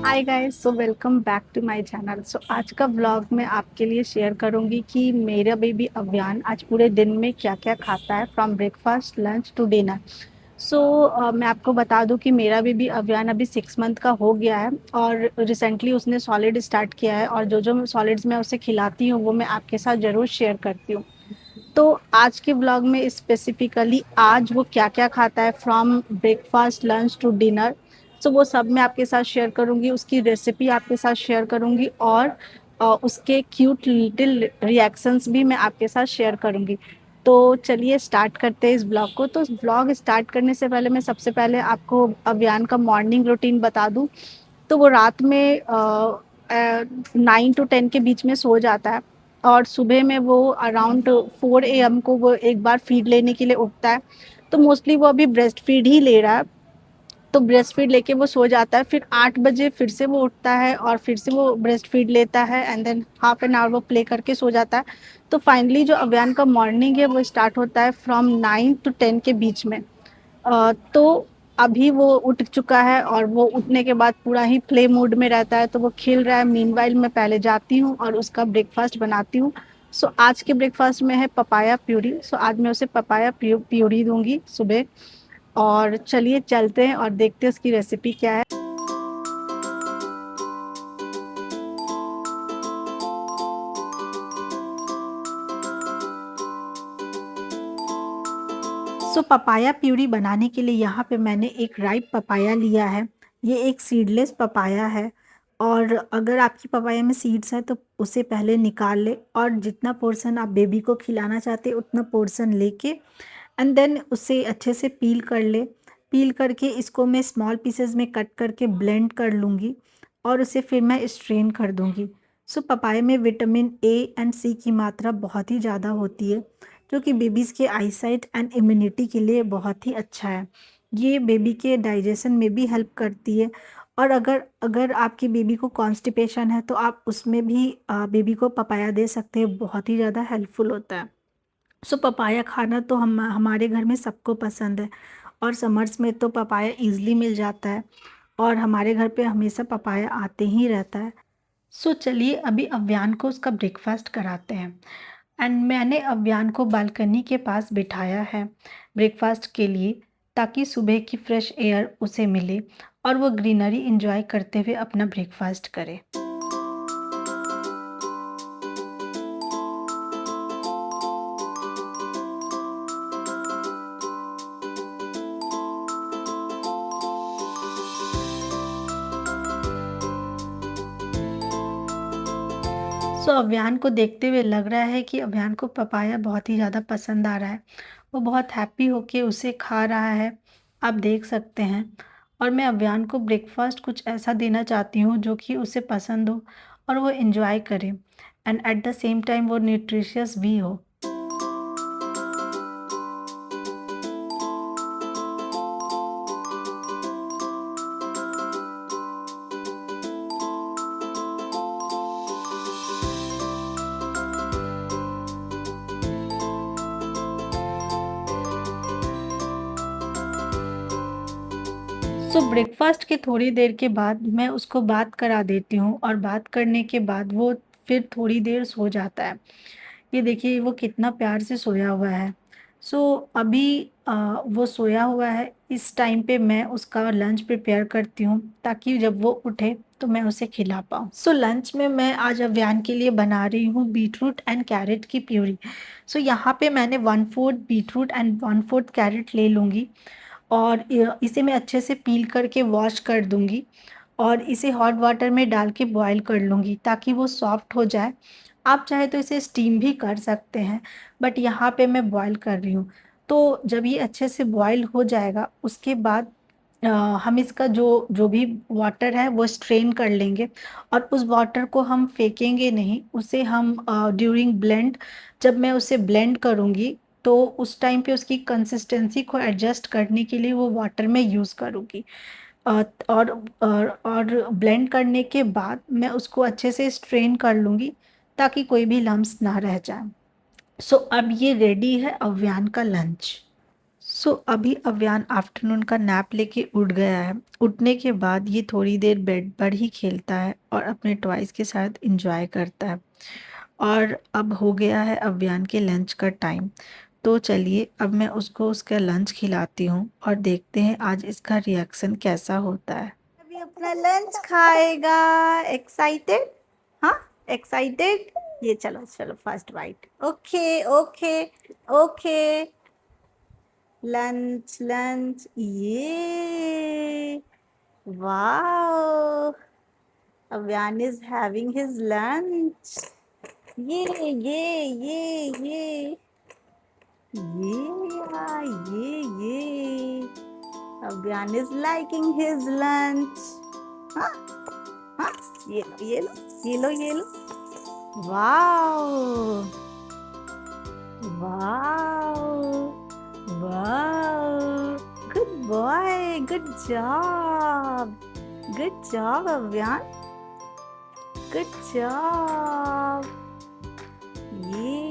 Hi guys, so welcome back to my channel. सो आज का व्लॉग मैं आपके लिए शेयर करूंगी कि मेरा बेबी अव्यान आज पूरे दिन में क्या क्या खाता है, from breakfast lunch to dinner. मैं आपको बता दूं कि मेरा बेबी अव्यान अभी 6 मंथ का हो गया है और रिसेंटली उसने सॉलिड स्टार्ट किया है, और जो जो सॉलिड्स मैं उसे खिलाती हूँ वो मैं आपके साथ ज़रूर शेयर करती हूँ। तो आज के व्लॉग में स्पेसिफिकली आज वो क्या क्या खाता है, from breakfast lunch to dinner, so वो सब मैं आपके साथ शेयर करूंगी, उसकी रेसिपी आपके साथ शेयर करूंगी, और उसके क्यूट लिटिल रिएक्शंस भी मैं आपके साथ शेयर करूंगी। तो चलिए स्टार्ट करते हैं इस ब्लॉग को। तो ब्लॉग स्टार्ट करने से पहले मैं सबसे पहले आपको अभियान का मॉर्निंग रूटीन बता दूं। तो वो रात में 9 to 10 के बीच में सो जाता है, और सुबह में वो अराउंड 4 AM को वो एक बार फीड लेने के लिए उठता है। तो मोस्टली वो अभी ब्रेस्ट फीड ही ले रहा है, तो ब्रेस्ट फीड लेके वो सो जाता है। फिर 8 बजे फिर से वो उठता है और फिर से वो ब्रेस्ट फीड लेता है, and than half an hour वो प्ले करके सो जाता है। तो फाइनली जो अभियान का मॉर्निंग है वो स्टार्ट होता है फ्रॉम 9 to 10 के बीच में। तो अभी वो उठ चुका है और वो उठने के बाद पूरा ही प्ले मूड में रहता है, तो वो खेल रहा है। मीनवाइल मैं पहले जाती हूँ और उसका ब्रेकफास्ट बनाती हूँ। आज के ब्रेकफास्ट में है पपाया प्यूरी। आज मैं उसे पपाया प्यूरी दूंगी सुबह। और चलिए चलते हैं और देखते हैं उसकी रेसिपी क्या है। पपाया प्यूरी बनाने के लिए यहाँ पे मैंने एक राइप पपाया लिया है। ये एक सीडलेस पपाया है, और अगर आपकी पपाया में सीड्स हैं तो उसे पहले निकाल ले, और जितना पोर्शन आप बेबी को खिलाना चाहते हैं उतना पोर्शन लेके एंड देन उसे अच्छे से पील कर ले। पील करके इसको मैं स्मॉल पीसेस में कट करके ब्लेंड कर लूँगी, और उसे फिर मैं स्ट्रेन कर दूँगी। पपाया में विटामिन ए एंड सी की मात्रा बहुत ही ज़्यादा होती है, जो कि बेबीज़ के आईसाइट एंड इम्यूनिटी के लिए बहुत ही अच्छा है। ये बेबी के डाइजेशन में भी हेल्प करती है, और अगर अगर आपकी बेबी को कॉन्स्टिपेशन है तो आप उसमें भी बेबी को पपाया दे सकते हैं, बहुत ही ज़्यादा हेल्पफुल होता है। पपाया खाना तो हम हमारे घर में सबको पसंद है, और समर्स में तो पपाया इजीली मिल जाता है, और हमारे घर पे हमेशा पपाया आते ही रहता है। चलिए अभी अव्यान को उसका ब्रेकफास्ट कराते हैं। एंड मैंने अव्यान को बालकनी के पास बिठाया है ब्रेकफास्ट के लिए, ताकि सुबह की फ्रेश एयर उसे मिले और वो ग्रीनरी एंजॉय करते हुए अपना ब्रेकफास्ट करे। अव्यान को देखते हुए लग रहा है कि अव्यान को पपाया बहुत ही ज़्यादा पसंद आ रहा है। वो बहुत हैप्पी होके उसे खा रहा है, आप देख सकते हैं। और मैं अव्यान को ब्रेकफास्ट कुछ ऐसा देना चाहती हूँ जो कि उसे पसंद हो और वो एंजॉय करे, and at the same time वो न्यूट्रिशियस भी हो। ब्रेकफास्ट के थोड़ी देर के बाद मैं उसको बात करा देती हूँ, और बात करने के बाद वो फिर थोड़ी देर सो जाता है। ये देखिए वो कितना प्यार से सोया हुआ है। अभी वो सोया हुआ है। इस टाइम पे मैं उसका लंच प्रिपेयर करती हूँ, ताकि जब वो उठे तो मैं उसे खिला पाऊँ। लंच में मैं आज अव्यान के लिए बना रही हूँ बीटरूट एंड कैरेट की प्यूरी। यहाँ पे मैंने 1/4 बीटरूट एंड 1/4 कैरेट ले लूँगी, और इसे मैं अच्छे से पील करके वॉश कर दूँगी, और इसे हॉट वाटर में डाल के बॉयल कर लूँगी ताकि वो सॉफ्ट हो जाए। आप चाहे तो इसे स्टीम भी कर सकते हैं, बट यहाँ पे मैं बॉयल कर रही हूँ। तो जब ये अच्छे से बॉयल हो जाएगा उसके बाद अ, हम इसका जो जो भी वाटर है वो स्ट्रेन कर लेंगे, और उस वाटर को हम फेंकेंगे नहीं, उसे हम ड्यूरिंग ब्लेंड, जब मैं उसे ब्लेंड करूँगी तो उस टाइम पे उसकी कंसिस्टेंसी को एडजस्ट करने के लिए वो वाटर मैं यूज़ करूँगी। और ब्लेंड करने के बाद मैं उसको अच्छे से स्ट्रेन कर लूँगी, ताकि कोई भी लम्स ना रह जाए। अब ये रेडी है अव्यान का लंच। अभी अव्यान आफ्टरनून का नैप लेके उठ गया है। उठने के बाद ये थोड़ी देर बेड पर ही खेलता है और अपने टॉयज़ के साथ एंजॉय करता है। और अब हो गया है अव्यान के लंच का टाइम। तो चलिए अब मैं उसको उसका लंच खिलाती हूँ और देखते हैं आज इसका रिएक्शन कैसा होता है। अभी अपना लंच खाएगा। एक्साइटेड? हाँ, एक्साइटेड? ये चलो चलो first bite. Okay okay okay. Lunch lunch ये wow, Avyaan is having his lunch. ये ये Avyaan is liking his lunch. हाँ हाँ, ये लो wow wow wow, good boy, good job Avyaan, good job. ये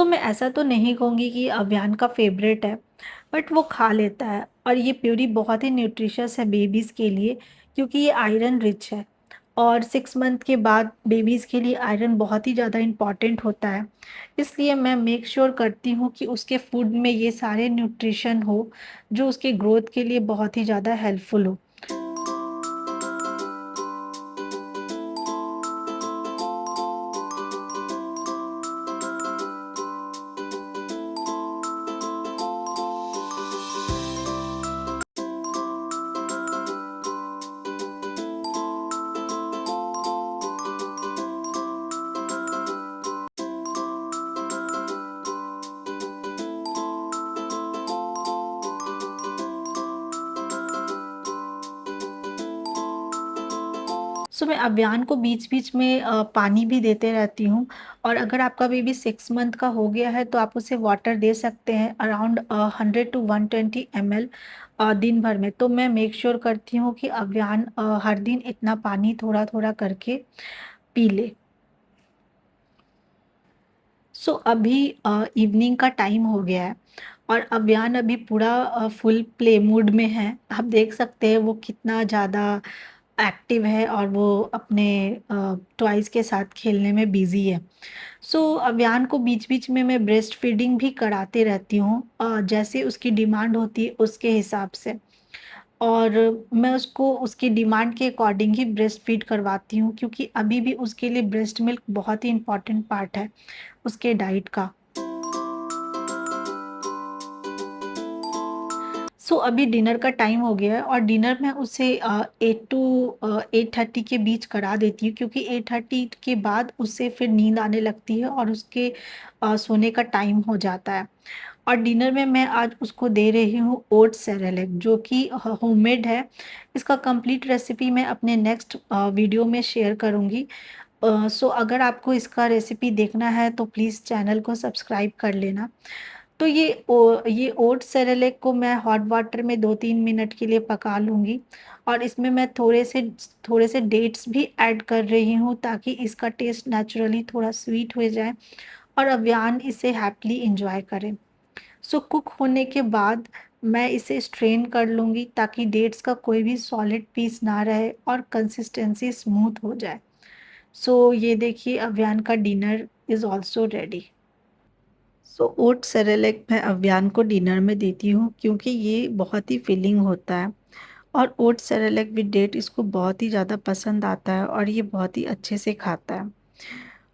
मैं ऐसा तो नहीं कहूँगी कि अव्यान का फेवरेट है, बट वो खा लेता है। और ये प्यूरी बहुत ही न्यूट्रिशियस है बेबीज़ के लिए, क्योंकि ये आयरन रिच है। और 6 मंथ के बाद बेबीज़ के लिए आयरन बहुत ही ज़्यादा इम्पॉर्टेंट होता है। इसलिए मैं मेक श्योर करती हूँ कि उसके फूड में ये सारे न्यूट्रिशन हो, जो उसके ग्रोथ के लिए बहुत ही ज़्यादा हेल्पफुल हो। मैं अव्यान को बीच-बीच में पानी भी देते रहती हूँ। और अगर आपका बेबी 6 मंथ का हो गया है तो आप उसे वाटर दे सकते हैं अराउंड 100 टू 120 ml दिन भर में। तो मैं मेक श्योर करती हूँ कि अव्यान हर दिन इतना पानी थोड़ा-थोड़ा करके पी ले। अभी इवनिंग का टाइम हो गया है और अव्यान अभी पूरा फुल प्ले मूड में है। आप देख सकते हैं वो कितना ज़्यादा एक्टिव है और वो अपने टॉयज़ के साथ खेलने में बिज़ी है। अव्यान को बीच-बीच में मैं ब्रेस्ट फीडिंग भी कराते रहती हूँ, जैसे उसकी डिमांड होती है उसके हिसाब से। और मैं उसको उसकी डिमांड के अकॉर्डिंग ही ब्रेस्ट फीड करवाती हूँ, क्योंकि अभी भी उसके लिए ब्रेस्ट मिल्क बहुत ही इम्पोर्टेंट पार्ट है उसके डाइट का। अभी डिनर का टाइम हो गया है और डिनर में उसे 8 टू 8:30 के बीच करा देती हूँ, क्योंकि 8:30 के बाद उससे फिर नींद आने लगती है और उसके सोने का टाइम हो जाता है। और डिनर में मैं आज उसको दे रही हूँ ओट्स सेरेलैक, जो कि होममेड है। इसका कंप्लीट रेसिपी मैं अपने नेक्स्ट वीडियो में शेयर करूँगी। अगर आपको इसका रेसिपी देखना है तो प्लीज़ चैनल को सब्सक्राइब कर लेना। तो ये ओट्स सेरेलैक को मैं हॉट वाटर में 2-3 मिनट के लिए पका लूँगी और इसमें मैं थोड़े से डेट्स भी ऐड कर रही हूँ, ताकि इसका टेस्ट नेचुरली थोड़ा स्वीट हो जाए और अव्यान इसे हैपीली एन्जॉय करे। कुक होने के बाद मैं इसे स्ट्रेन कर लूँगी, ताकि डेट्स का कोई भी सॉलिड पीस ना रहे और कंसिस्टेंसी स्मूथ हो जाए। ये देखिए अव्यान का dinner is also ready. Oat Cerelac मैं अव्यान को डिनर में देती हूँ, क्योंकि ये बहुत ही फिलिंग होता है और ओट सेरेलैक विद डेट इसको बहुत ही ज़्यादा पसंद आता है और ये बहुत ही अच्छे से खाता है।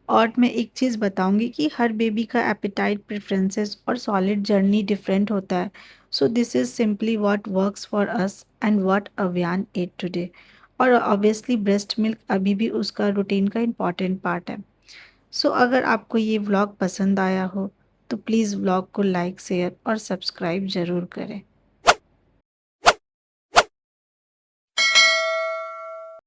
और मैं एक चीज़ बताऊँगी कि हर बेबी का एपेटाइट प्रेफ़रेंसेस और सॉलिड जर्नी डिफरेंट होता है। This is simply what works for us and what Avyaan ate today. और ऑब्वियसली ब्रेस्ट मिल्क अभी भी उसका रूटीन का इम्पॉर्टेंट पार्ट है। अगर आपको ये व्लॉग पसंद आया हो तो प्लीज़ व्लॉग को लाइक, शेयर और सब्सक्राइब ज़रूर करें।